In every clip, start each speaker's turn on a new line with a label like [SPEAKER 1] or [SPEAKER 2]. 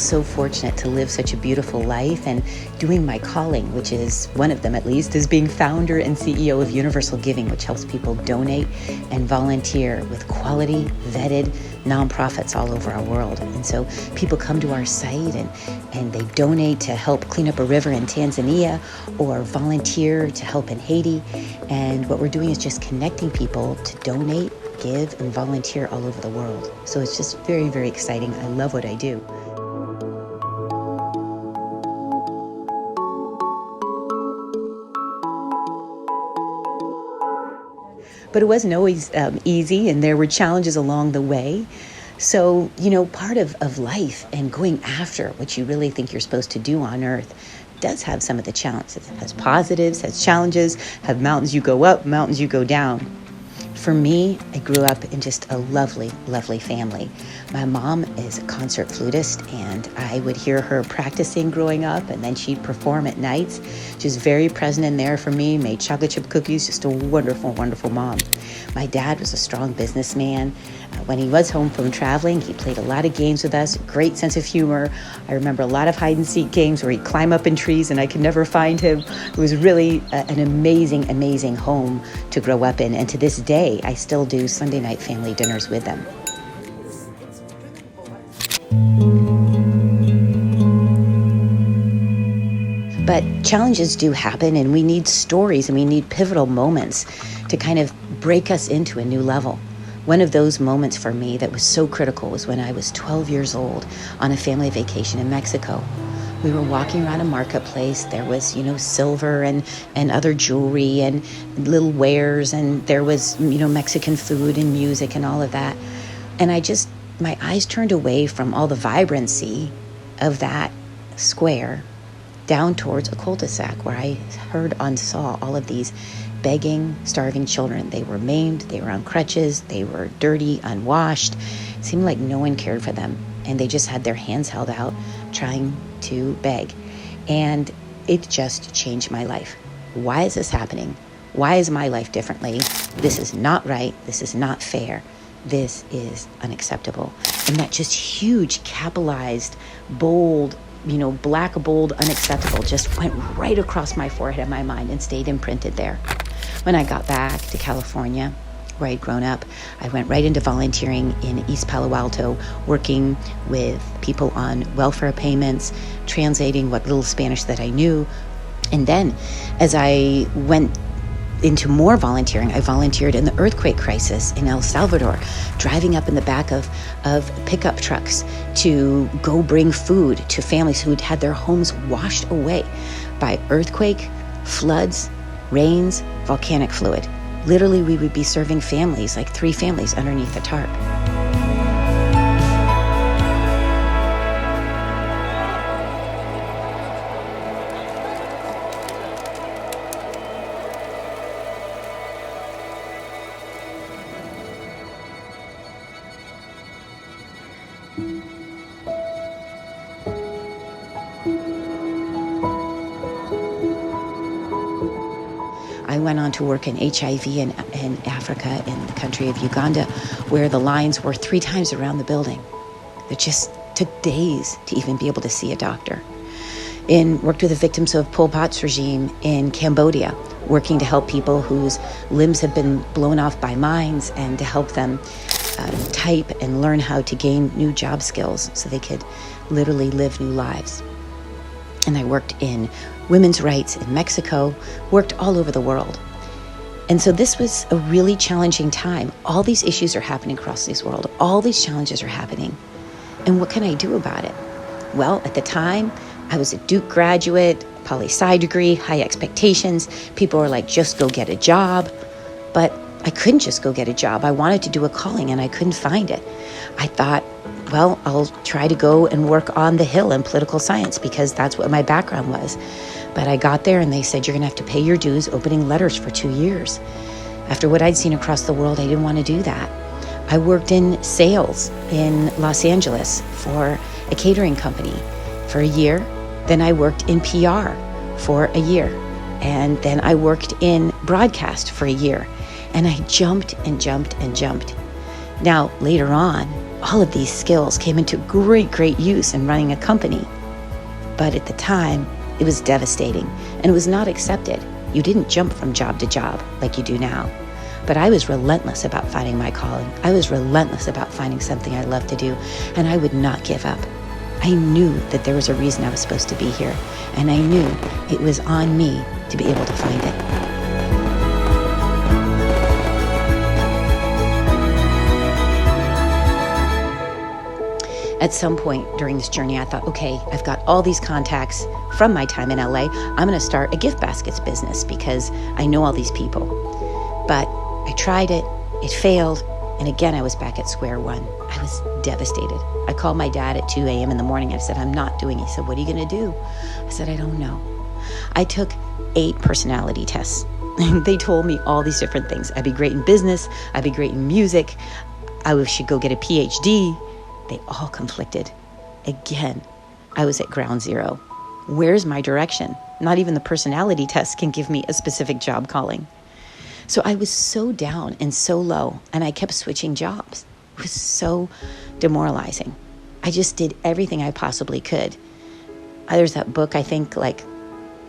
[SPEAKER 1] so fortunate to live such a beautiful life and doing my calling, which is one of them at least, is being founder and CEO of UniversalGiving, which helps people donate and volunteer with quality, vetted nonprofits all over our world. And so people come to our site and they donate to help clean up a river in Tanzania or volunteer to help in Haiti. And what we're doing is just connecting people to donate, give, and volunteer all over the world. So it's just very, very exciting. I love what I do. But it wasn't always easy, and there were challenges along the way. So, part of life and going after what you really think you're supposed to do on earth does have some of the challenges. It has positives, has challenges, have mountains you go up, mountains you go down. For me, I grew up in just a lovely, lovely family. My mom is a concert flutist, and I would hear her practicing growing up, and then she'd perform at nights. She was very present in there for me, made chocolate chip cookies, just a wonderful, wonderful mom. My dad was a strong businessman. When he was home from traveling, he played a lot of games with us, great sense of humor. I remember a lot of hide and seek games where he'd climb up in trees and I could never find him. It was really an amazing, amazing home to grow up in. And to this day, I still do Sunday night family dinners with them. But challenges do happen, and we need stories and we need pivotal moments to kind of break us into a new level. One of those moments for me that was so critical was when I was 12 years old on a family vacation in Mexico. We were walking around a marketplace. There was, silver and other jewelry and little wares, and there was, Mexican food and music and all of that. And my eyes turned away from all the vibrancy of that square down towards a cul-de-sac where I heard and saw all of these begging, starving children. They were maimed, they were on crutches, they were dirty, unwashed. It seemed like no one cared for them, and they just had their hands held out trying to beg. And it just changed my life. Why is this happening? Why is my life differently? This is not right. This is not fair. This is unacceptable. And that just huge, capitalized, bold, black, bold, unacceptable just went right across my forehead and my mind and stayed imprinted there. When I got back to California, where I'd grown up, I went right into volunteering in East Palo Alto, working with people on welfare payments, translating what little Spanish that I knew. And then as I went into more volunteering, I volunteered in the earthquake crisis in El Salvador, driving up in the back of pickup trucks to go bring food to families who'd had their homes washed away by earthquake, floods, rains, volcanic fluid. Literally, we would be serving families, like 3 families underneath a tarp. I went on to work in HIV in Africa, in the country of Uganda, where the lines were 3 times around the building. It just took days to even be able to see a doctor. Worked with the victims of Pol Pot's regime in Cambodia, working to help people whose limbs have been blown off by mines and to help them type and learn how to gain new job skills so they could literally live new lives. And I worked in women's rights in Mexico, worked all over the world. And so this was a really challenging time. All these issues are happening across this world. All these challenges are happening. And what can I do about it? Well, at the time, I was a Duke graduate, poli-sci degree, high expectations. People were like, just go get a job. But I couldn't just go get a job. I wanted to do a calling and I couldn't find it. I thought, well, I'll try to go and work on the Hill in political science because that's what my background was. But I got there and they said, you're going to have to pay your dues opening letters for 2 years. After what I'd seen across the world, I didn't want to do that. I worked in sales in Los Angeles for a catering company for a year. Then I worked in PR for a year. And then I worked in broadcast for a year. And I jumped and jumped and jumped. Now, later on, all of these skills came into great use in running a company. But at the time, it was devastating and it was not accepted. You didn't jump from job to job like you do now. But I was relentless about finding my calling. I was relentless about finding something I loved to do, and I would not give up. I knew that there was a reason I was supposed to be here, and I knew it was on me to be able to find it. At some point during this journey, I thought, okay, I've got all these contacts from my time in LA. I'm going to start a gift baskets business because I know all these people. But I tried it, it failed, and again, I was back at square one. I was devastated. I called my dad at 2 a.m. in the morning. I said, I'm not doing it. He said, what are you going to do? I said, I don't know. I took 8 personality tests. They told me all these different things. I'd be great in business. I'd be great in music. I should go get a PhD. They all conflicted. Again, I was at ground zero. Where's my direction? Not even the personality test can give me a specific job calling. So I was so down and so low, and I kept switching jobs. It was so demoralizing. I just did everything I possibly could. There's that book, I think, like,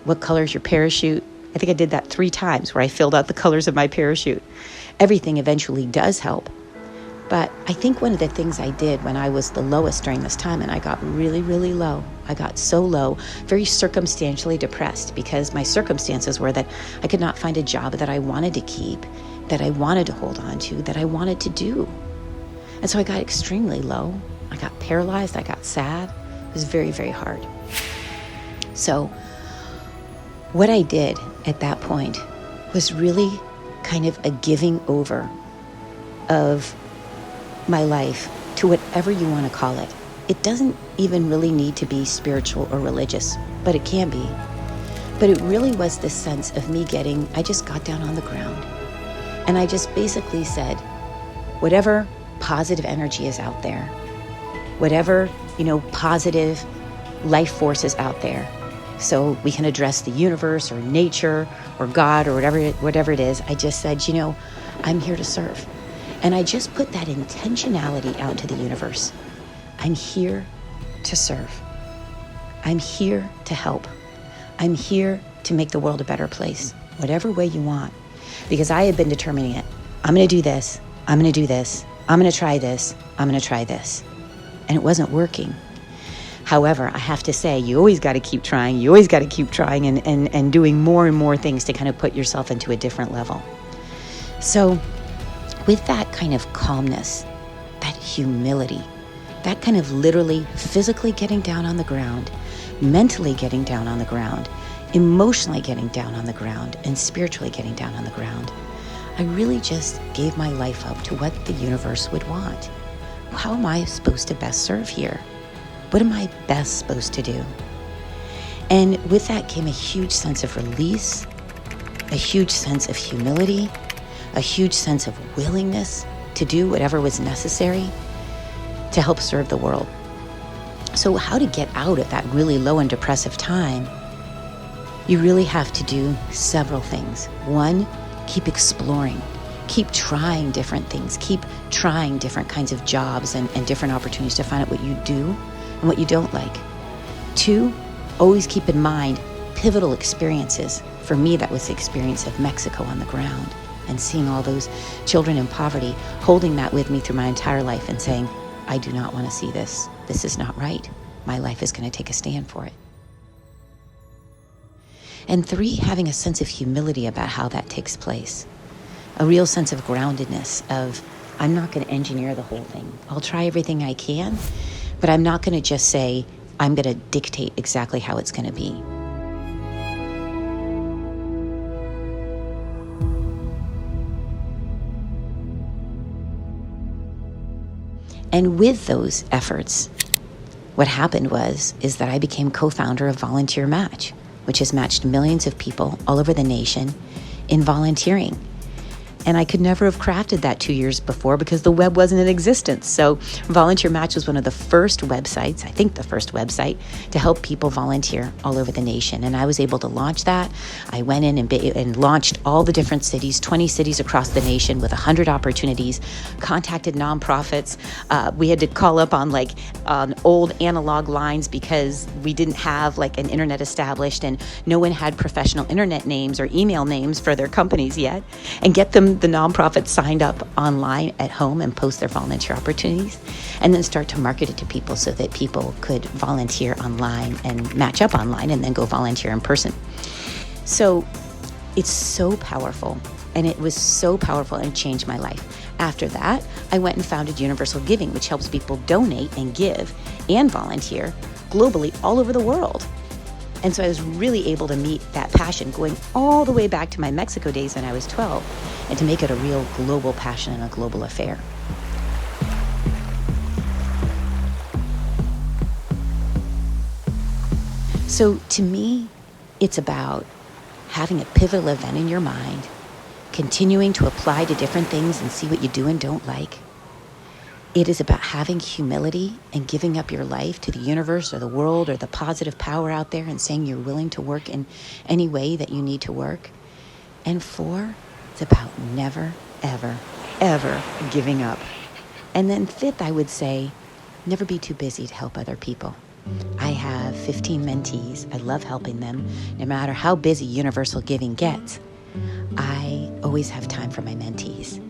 [SPEAKER 1] What Color's Your Parachute? I think I did that 3 times where I filled out the colors of my parachute. Everything eventually does help. But I think one of the things I did when I was the lowest during this time, and I got really, really low, I got so low, very circumstantially depressed, because my circumstances were that I could not find a job that I wanted to keep, that I wanted to hold on to, that I wanted to do. And so I got extremely low. I got paralyzed. I got sad. It was very, very hard. So what I did at that point was really kind of a giving over of my life to whatever you want to call it. It doesn't even really need to be spiritual or religious, but it can be. But it really was this sense of me I just got down on the ground. And I just basically said, whatever positive energy is out there, whatever, positive life force is out there, so we can address the universe or nature or God or whatever it is, I just said, I'm here to serve. And I just put that intentionality out to the universe. I'm here to serve. I'm here to help. I'm here to make the world a better place, whatever way you want. Because I had been determining it. I'm going to do this. I'm going to do this. I'm going to try this. I'm going to try this. And it wasn't working. However, I have to say, you always got to keep trying. You always got to keep trying and doing more and more things to kind of put yourself into a different level. So with that kind of calmness, that humility, that kind of literally physically getting down on the ground, mentally getting down on the ground, emotionally getting down on the ground, and spiritually getting down on the ground, I really just gave my life up to what the universe would want. How am I supposed to best serve here? What am I best supposed to do? And with that came a huge sense of release, a huge sense of humility, a huge sense of willingness to do whatever was necessary to help serve the world. So how to get out of that really low and depressive time? You really have to do several things. One, keep exploring. Keep trying different things. Keep trying different kinds of jobs and different opportunities to find out what you do and what you don't like. 2, always keep in mind pivotal experiences. For me, that was the experience of Mexico on the ground and seeing all those children in poverty, holding that with me through my entire life and saying, I do not want to see this. This is not right. My life is going to take a stand for it. And 3, having a sense of humility about how that takes place. A real sense of groundedness of, I'm not going to engineer the whole thing. I'll try everything I can, but I'm not going to just say, I'm going to dictate exactly how it's going to be. And with those efforts, what happened is that I became co-founder of Volunteer Match, which has matched millions of people all over the nation in volunteering. And I could never have crafted that 2 years before because the web wasn't in existence. So Volunteer Match was one of the first websites, I think the first website, to help people volunteer all over the nation. And I was able to launch that. I went in and launched all the different cities, 20 cities across the nation with 100 opportunities, contacted nonprofits. We had to call up on old analog lines because we didn't have like an internet established and no one had professional internet names or email names for their companies yet, and get the nonprofits signed up online at home and post their volunteer opportunities, and then start to market it to people so that people could volunteer online and match up online and then go volunteer in person. So it's so powerful, and it was so powerful and changed my life. After that, I went and founded UniversalGiving, which helps people donate and give and volunteer globally all over the world. And so I was really able to meet that passion going all the way back to my Mexico days when I was 12, and to make it a real global passion and a global affair. So to me, it's about having a pivotal event in your mind, continuing to apply to different things and see what you do and don't like. It is about having humility and giving up your life to the universe or the world or the positive power out there and saying you're willing to work in any way that you need to work. And 4, it's about never, ever, ever giving up. And then 5th, I would say, never be too busy to help other people. I have 15 mentees. I love helping them. No matter how busy Universal Giving gets, I always have time for my mentees.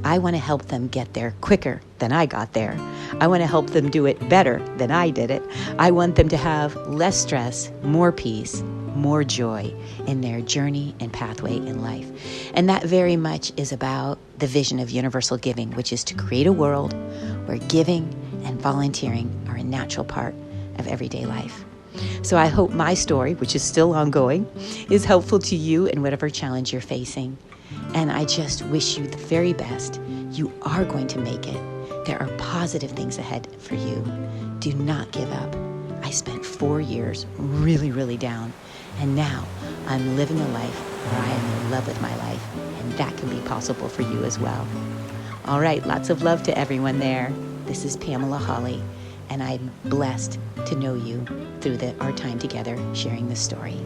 [SPEAKER 1] I want to help them get there quicker than I got there. I want to help them do it better than I did it. I want them to have less stress, more peace, more joy in their journey and pathway in life. And that very much is about the vision of Universal Giving, which is to create a world where giving and volunteering are a natural part of everyday life. So I hope my story, which is still ongoing, is helpful to you in whatever challenge you're facing. And I just wish you the very best. You are going to make it. There are positive things ahead for you. Do not give up. I spent 4 years really, really down. And now I'm living a life where I am in love with my life. And that can be possible for you as well. All right, lots of love to everyone there. This is Pamela Hawley, and I'm blessed to know you through our time together sharing this story.